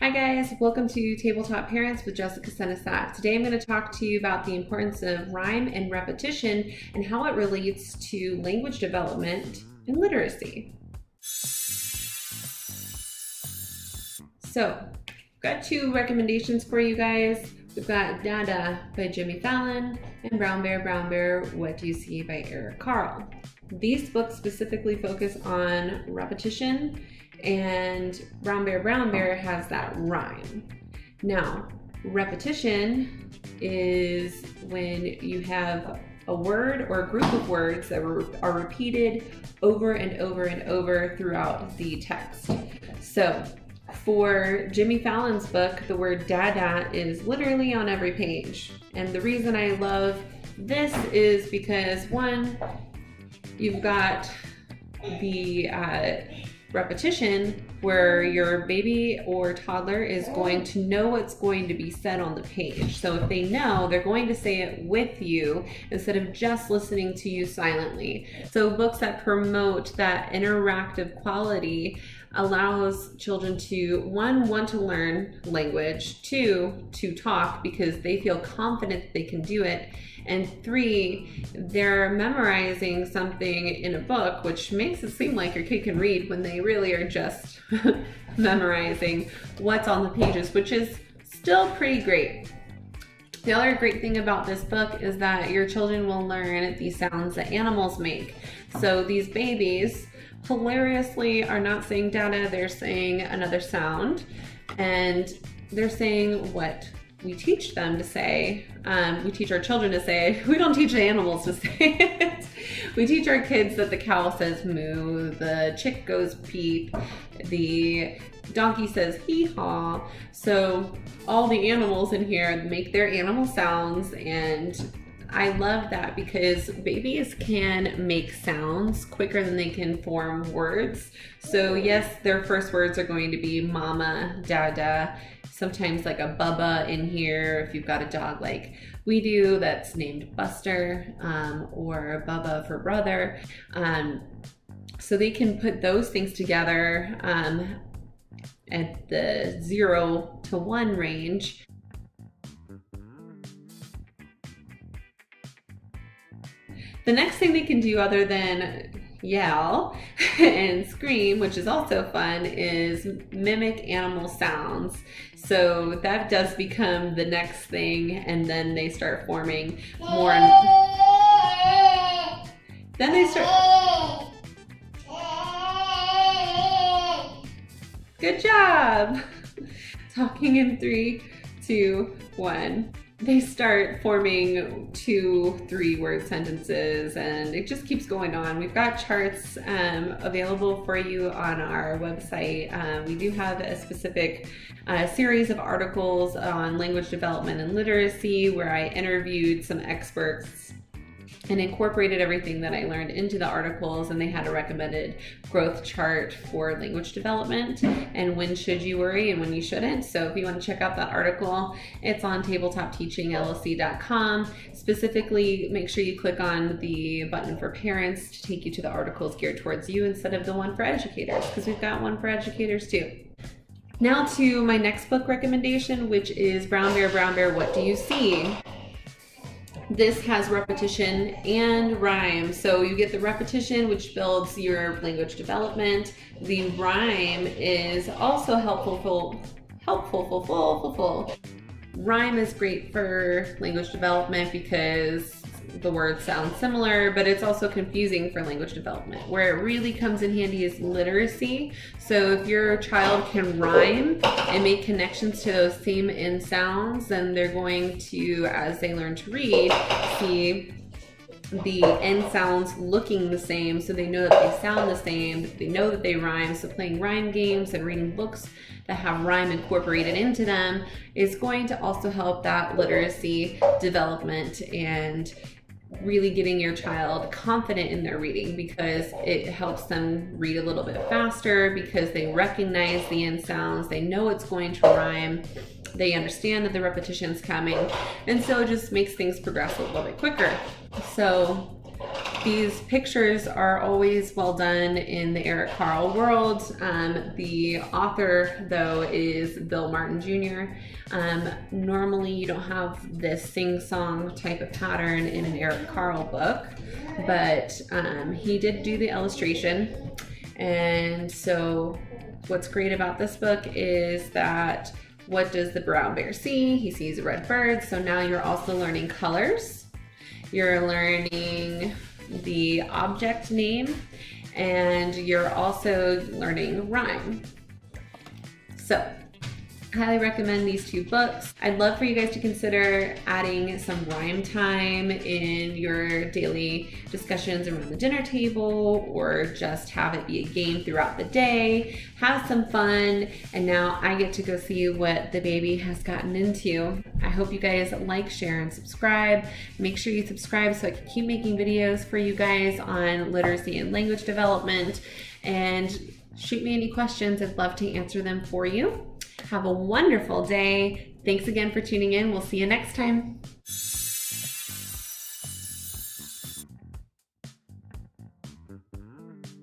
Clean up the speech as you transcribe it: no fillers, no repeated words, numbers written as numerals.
Hi guys, welcome to Tabletop Parents with Jessica Senesac. Today I'm going to talk to you about the importance of rhyme and repetition and how it relates to language development and literacy. So, I've got two recommendations for you guys. We've got Dada by Jimmy Fallon and Brown Bear, What Do You See by Eric Carle. These books specifically focus on repetition, and Brown Bear has that rhyme. Now, repetition is when you have a word or a group of words that are repeated over and over and over throughout the text. So, for Jimmy Fallon's book, the word dada is literally on every page. And the reason I love this is because, one, you've got the repetition where your baby or toddler is going to know what's going to be said on the page. So if they know, they're going to say it with you instead of just listening to you silently. So books that promote that interactive quality allows children to, one, want to learn language, two, to talk because they feel confident that they can do it, and three, they're memorizing something in a book, which makes it seem like your kid can read when they really are just memorizing what's on the pages, which is still pretty great. The other great thing about this book is that your children will learn the sounds that animals make. So these babies hilariously are not saying dada, they're saying another sound, and they're saying what we teach them to say. We teach our children to say. We don't teach the animals to say it. We teach our kids that the cow says moo, the chick goes peep, the donkey says hee-haw. So all the animals in here make their animal sounds, and I love that because babies can make sounds quicker than they can form words. So yes, their first words are going to be mama, dada, sometimes like a bubba in here if you've got a dog like we do that's named Buster, or Bubba for brother. So they can put those things together at the 0 to 1 range. The next thing they can do other than yell and scream, which is also fun, is mimic animal sounds. So that does become the next thing, and then they start forming more. Then they start. Good job. Talking in 3, 2, 1. They start forming 2, 3 word sentences, and it just keeps going on. We've got charts available for you on our website. We do have a specific series of articles on language development and literacy where I interviewed some experts and incorporated everything that I learned into the articles, and they had a recommended growth chart for language development and when should you worry and when you shouldn't. So if you want to check out that article, it's on tabletopteachingllc.com. Specifically, make sure you click on the button for parents to take you to the articles geared towards you instead of the one for educators, because we've got one for educators too. Now to my next book recommendation, which is Brown Bear, What Do You See? This has repetition and rhyme. So you get the repetition, which builds your language development. The rhyme is also helpful. Rhyme is great for language development because the words sound similar, but it's also confusing for language development. Where it really comes in handy is literacy. So if your child can rhyme and make connections to those same end sounds, then they're going to, as they learn to read, see the end sounds looking the same, so they know that they sound the same, they know that they rhyme. So playing rhyme games and reading books that have rhyme incorporated into them is going to also help that literacy development and really getting your child confident in their reading, because it helps them read a little bit faster because they recognize the end sounds, they know it's going to rhyme, they understand that the repetition's coming, and so it just makes things progress a little bit quicker. So These pictures are always well done in the Eric Carle world. The author, though, is Bill Martin Jr. Normally, you don't have this sing-song type of pattern in an Eric Carle book, but he did do the illustration. And so what's great about this book is that what does the brown bear see? He sees a red bird. So now you're also learning colors. You're learning the object name, and you're also learning rhyme. So I highly recommend these two books. I'd love for you guys to consider adding some rhyme time in your daily discussions around the dinner table, or just have it be a game throughout the day. Have some fun, and now I get to go see what the baby has gotten into. I hope you guys like, share, and subscribe. Make sure you subscribe so I can keep making videos for you guys on literacy and language development, and shoot me any questions. I'd love to answer them for you. Have a wonderful day. Thanks again for tuning in. We'll see you next time.